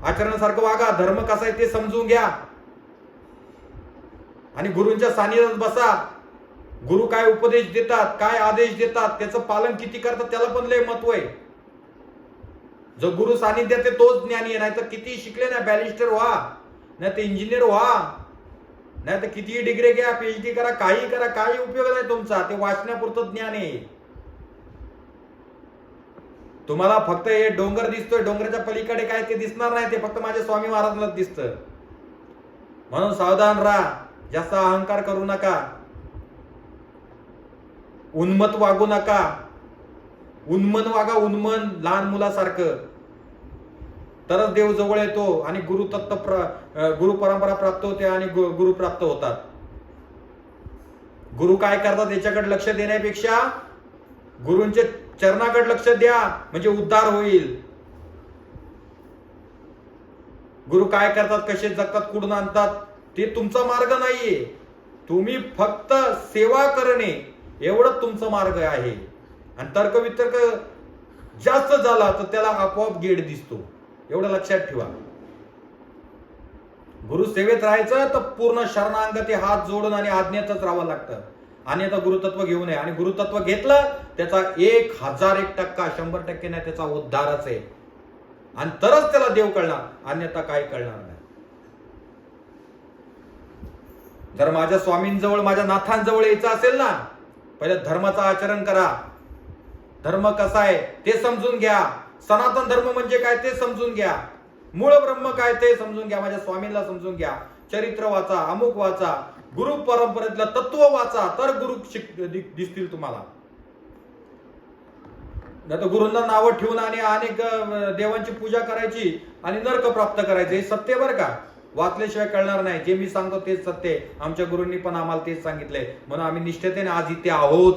आचरणासारखं वागा, धर्म कसा आहे ते समजून घ्या आणि गुरूंच्या सानिध्यात बसा. गुरु काय उपदेश देतात, काय आदेश देतात, त्याचं पालन किती करतात त्याला पण लय महत्व आहे. जो गुरु सानिध्यात आहे तोच ज्ञानी आहे. नाही तर किती शिकले ना, बॅरिस्टर व्हा, नाही तर इंजिनियर व्हा, नाही तर कितीही डिग्री घ्या, पीएचडी करा, काही करा, काही उपयोग नाही तुमचा. ते वाचण्यापुरतं ज्ञान आहे. तुम्हाला फक्त हे डोंगर दिसतोय, डोंगराच्या पलीकडे काय ते दिसणार नाही. ते फक्त माझ्या स्वामी महाराजांना दिसतं. म्हणून सावधान राहा, जास्त अहंकार करू नका, उन्मत वागू नका. उन्मन वागा, उन्मन लहान मुलासारखं, तरच देव जवळ येतो आणि गुरु परंपरा प्राप्त होते आणि गुरु प्राप्त होतात. गुरु काय करतात याच्याकडे लक्ष देण्यापेक्षा गुरूंच्या चरणाकडे लक्ष द्या, म्हणजे उद्धार होईल. गुरु काय करतात, कसे जगतात, कुठून आणतात, ते तुमचा मार्ग नाहीये. तुम्ही फक्त सेवा करणे एवढं तुमचा मार्ग आहे. आणि तर्क वितर्क जास्त झाला तर त्याला आपोआप गेड दिसतो. एवढं लक्षात ठेवा. गुरु सेवेत राहायचं तर पूर्ण शरणांगती हात जोडून आणि आज्ञेतच राहावं लागतं. अन्यथा गुरुतत्व घेऊ नये. आणि गुरुतत्व घेतलं त्याचा 1001% 100% नाही, त्याचा उद्धारच आहे. आणि तरच त्याला देव कळणार, अन्यथा काही कळणार नाही. जर माझ्या स्वामींजवळ, माझ्या नाथांजवळ यायचं असेल ना, पहिले धर्माचं आचरण करा. धर्म कसा आहे ते समजून घ्या. सनातन धर्म म्हणजे काय ते समजून घ्या. मूळ ब्रह्म काय ते समजून घ्या. माझ्या स्वामींना समजून घ्या. चरित्र वाचा, अमुक वाचा, गुरु परंपरेतलं तत्व वाचा, तर गुरु दिसतील तुम्हाला. नाही तर गुरूंना नावं ठेवून आणि अनेक देवांची पूजा करायची आणि नरक प्राप्त करायचे, हे सत्य बरं का. वाचल्याशिवाय कळणार नाही. जे मी सांगतो तेच सत्य. आमच्या गुरूंनी पण आम्हाला तेच सांगितलंय, म्हणून आम्ही निष्ठेने आज इथे आहोत.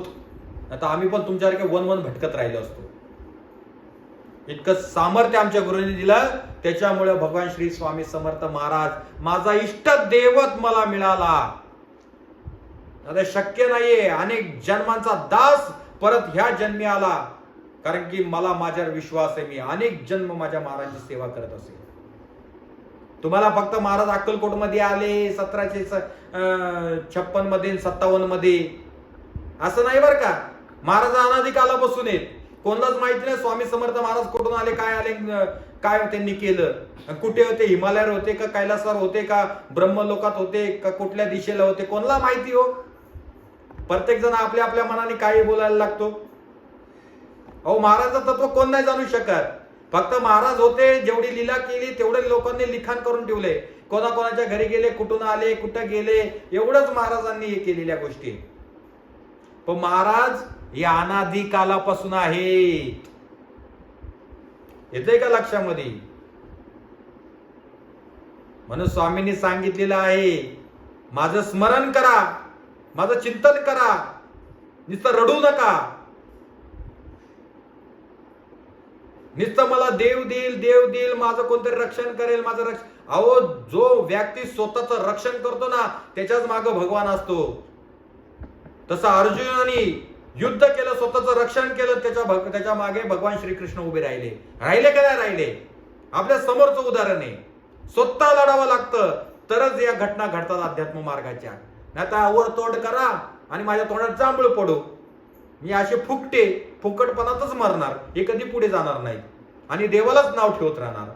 आता आम्ही पण तुमच्यासारखे वन भटकत राहिलो असतो. इतकं सामर्थ्य आमच्या गुरूंनी दिलं. त्याच्यामुळे भगवान श्री स्वामी समर्थ महाराज, माझा इष्ट देवत मला मिळाला. आता शक्य नाहीये, अनेक जन्मांचा दास परत ह्या जन्मी आला. कारण की मला माझ्यावर विश्वास आहे. मी अनेक जन्म माझ्या महाराजांची सेवा करत असेल. तुम्हाला फक्त महाराज अक्कलकोट मध्ये आले 1756 मध्ये 57 मध्ये असं नाही बरं का. महाराज अनादी कालापासून आहेत. कोणालाच माहिती नाही स्वामी समर्थ महाराज कुठून आले, काय आले, काय त्यांनी केलं, कुठे होते, हिमालयावर होते का, कैलासावर होते का, ब्रह्मलोकात होते का, कुठल्या दिशेला होते, कोणाला माहिती हो. प्रत्येक जण आपल्या आपल्या मनाने काही बोलायला लागतो. अहो महाराजचं तत्व कोण नाही जाणू शकत. फक्त महाराज होते, जेवढी लीला केली तेवढे लोकांनी लिखाण करून ठेवले. कोणाकोणाच्या घरी गेले, कुठून आले, कुठं गेले, एवढंच महाराजांनी हे केलेल्या गोष्टी. पण महाराज या अनादी कालापासून आहेत. येतंय का लक्षामध्ये. म्हणून स्वामींनी सांगितलेलं आहे, माझं स्मरण करा, माझं चिंतन करा, नुसतं रडू नका. नुसतं मला देव देईल, देव देईल, माझं कोणतरी रक्षण करेल, माझं रक्षण. अहो जो व्यक्ती स्वतःचं रक्षण करतो ना, त्याच्याच मागे भगवान असतो. तसं अर्जुनाने युद्ध केलं, स्वतःचं रक्षण केलं, त्याच्या मागे भगवान श्रीकृष्ण उभे राहिले. राहिले का नाही राहिले. आपल्या समोरचं उदाहरण आहे. स्वतः लढावं लागतं तरच या घटना घडतात अध्यात्म मार्गाच्या. नाही तर आवर तोड करा आणि माझ्या तोंडात जांभूळ पडू, मी असे फुकटपणातच मरणार. हे कधी पुढे जाणार नाही आणि देवालाच नाव ठेवत राहणार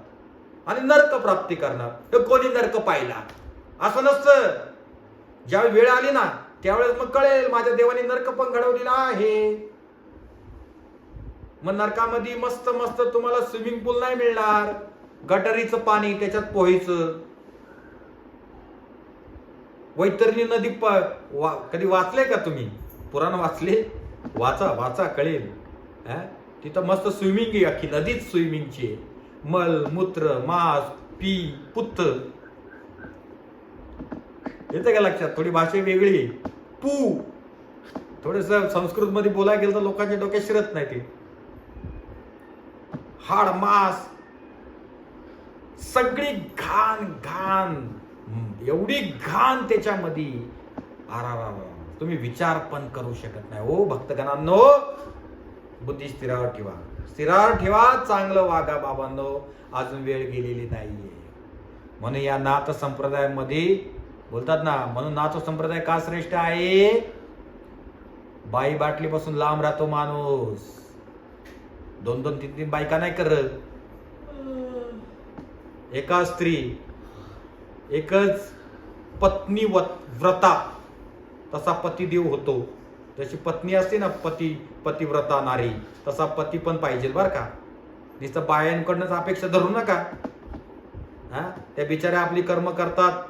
आणि नरक प्राप्ती करणार. तर कोणी नरक पाहिला असं नसतं. ज्यावेळी वेळ आली ना त्यावेळेस मग कळेल माझ्या देवाने नरक पण घडवलेला आहे. मग नरकामध्ये मस्त मस्त तुम्हाला स्विमिंग पूल नाही मिळणार, गटारीचं पाणी त्याच्यात पोहायचं. वैतरणी नदी कधी वाचले का तुम्ही? पुराण वाचले? वाचा कळेल. तिथं मस्त स्विमिंग आहे, अख्खी नदीच स्विमिंगची. मल मूत्र मांस पी पुत्त. येते का लक्षात? थोडी भाषा वेगळी. पू थोडस संस्कृत मध्ये बोलायला गेलं तर लोकांच्या डोक्यात शिरत नाही. ते हाड मास सगळी घाण घाण, एवढी घाण त्याच्यामध्ये. तुम्ही विचार पण करू शकत नाही. ओ भक्तगणांनो, बुद्धी स्थिरावर ठेवा. स्थिरार ठेवा, चांगलं वागा बाबांनो, अजून वेळ गेलेली नाहीये. म्हणून या नाथ संप्रदायामध्ये बोलतात ना, म्हणून नाथ संप्रदाय का श्रेष्ठ आहे? बाई बाटलीपासून लांब राहतो माणूस. 2-2, 3-3 बायका नाही करत. एका स्त्री, एकच पत्नी व्रता, तसा पतिदेव होतो. जशी पत्नी असते ना, पतिव्रता नारी, तसा पती पण पाहिजे बर का. नुसतं बायांकडनंच अपेक्षा धरू नका. त्या बिचाऱ्या आपली कर्म करतात,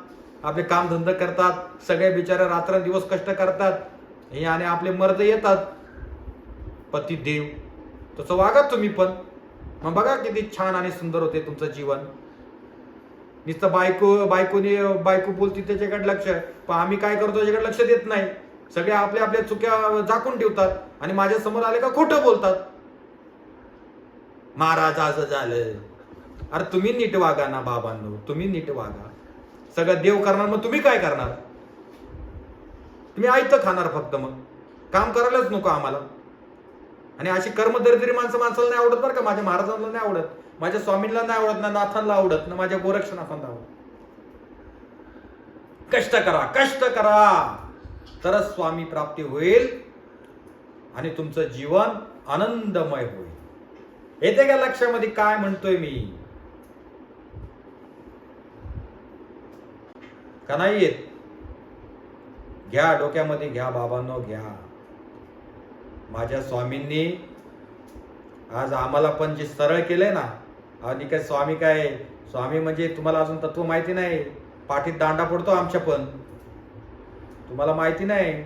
आपले कामधंदा करतात, सगळे बिचारे रात्रंदिवस कष्ट करतात आणि आपले मर्द येतात. पतिदेव तसं वागा तुम्ही पण. मग बघा किती छान आणि सुंदर होते तुमचं जीवन. नुसतं बायको बोलती त्याच्याकडे लक्ष, पण आम्ही काय करतो त्याच्याकडे लक्ष देत नाही. सगळे आपल्या चुक्या झाकून ठेवतात आणि माझ्या समोर आले का खोटं बोलतात. महाराज असं झालं. अरे तुम्ही नीट वागा ना बाबांनो, तुम्ही नीट वागा. सगळं देव करणार, मग तुम्ही काय करणार? तुम्ही आयतं खाणार फक्त. मग काम करायलाच नको आम्हाला. आणि अशी कर्मदरिद्री माणसाला नाही आवडत बरं का. माझ्या महाराजांना नाही आवडत, माझ्या स्वामींना नाही आवडत, ना नाथांना आवडत, ना माझ्या गोरक्षनाथांना आवडत. कष्ट करा तरच स्वामी प्राप्ती होईल आणि तुमचं जीवन आनंदमय होईल. येते का लक्षामध्ये काय म्हणतोय मी? का नाही येत? घ्या, डोक्यामध्ये घ्या बाबांनो, घ्या. माझ्या स्वामींनी आज आम्हाला पण जे सरळ केलंय ना, आणि काय स्वामी म्हणजे तुम्हाला अजून तत्व माहिती नाही. पाठीत दांडा पडतो आमच्या पण, तुम्हाला माहिती नाही.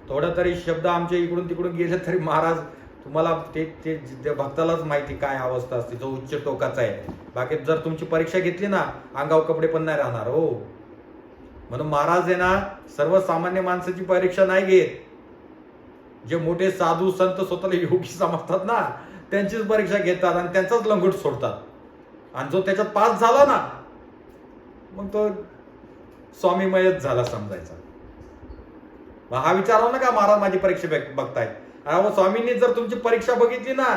थोडं तरी शब्द आमच्या इकडून तिकडून गेले तरी महाराज तुम्हाला ते भक्तालाच माहिती काय अवस्था असते, जो उच्च टोकाचा आहे. बाकी जर तुमची परीक्षा घेतली ना, अंगावर कपडे पण नाही राहणार हो. म्हणून महाराज आहे ना, सर्वसामान्य माणसाची परीक्षा नाही घेत. जे मोठे साधू संत स्वतःला योगी समजतात ना, त्यांचीच परीक्षा घेतात आणि त्यांचाच लंगोट सोडतात. आणि जो त्याच्यात पास झाला ना, मग तो स्वामीमयच झाला समजायचा. हा विचार हो ना का महाराज माझी परीक्षा बघतायत. अहो स्वामींनी जर तुमची परीक्षा बघितली ना,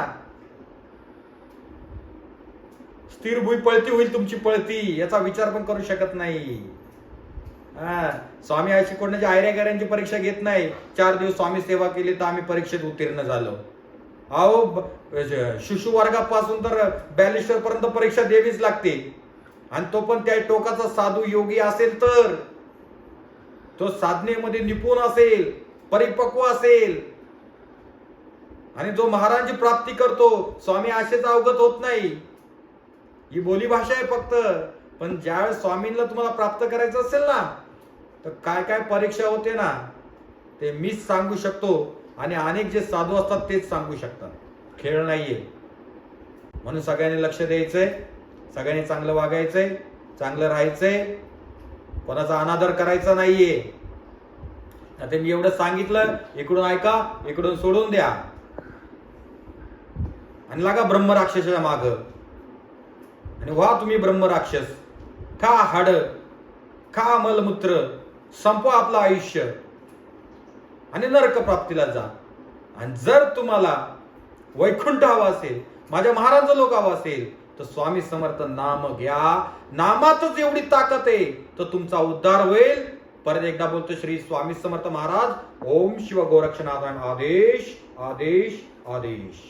स्थिर भुई पळती होईल तुमची पळती, याचा विचार पण करू शकत नाही. स्वामी अशी कोणाची आयऱ्यागाऱ्यांची परीक्षा घेत नाही. 4 दिवस स्वामी सेवा केली तर आम्ही परीक्षेत उत्तीर्ण झालो. अहो शिशु वर्गापासून तर बॅलिस्टर पर्यंत परीक्षा द्यावीच लागते. आणि तो पण त्या टोकाचा साधू योगी असेल तर, तो साधनेमध्ये निपुण असेल, परिपक्व असेल. आणि जो महाराजांची प्राप्ती करतो, स्वामी असेच अवगत होत नाही. ही बोली भाषा आहे फक्त. पण ज्यावेळेस स्वामींना तुम्हाला प्राप्त करायचं असेल ना, तर काय काय परीक्षा होते ना, ते मीच सांगू शकतो. आणि अनेक जे साधू असतात तेच सांगू शकतात. खेळ नाहीये. म्हणून सगळ्यांनी लक्ष द्यायचंय, सगळ्यांनी चांगलं वागायचंय, चांगलं राहायचंय, कोणाचा अनादर करायचा नाहीये. आता मी एवढं सांगितलं, इकडून ऐका, इकडून सोडून द्या आणि लागा ब्रह्मराक्षसाच्या माग. आणि व्हा तुम्ही ब्रह्मराक्षस. खा हाड, खा मलमूत्र, संपवा आपलं आयुष्य आणि नरक प्राप्तीला जा. आणि जर तुम्हाला वैकुंठ हवा असेल, माझ्या महाराज लोक हवा असेल, तर स्वामी समर्थ नाम घ्या. नामातच एवढी ताकद आहे, तर तुमचा उद्धार होईल. परत एकदा बोलतो श्री स्वामी समर्थ महाराज. ओम शिव गोरक्षनाथ. आदेश आदेश आदेश.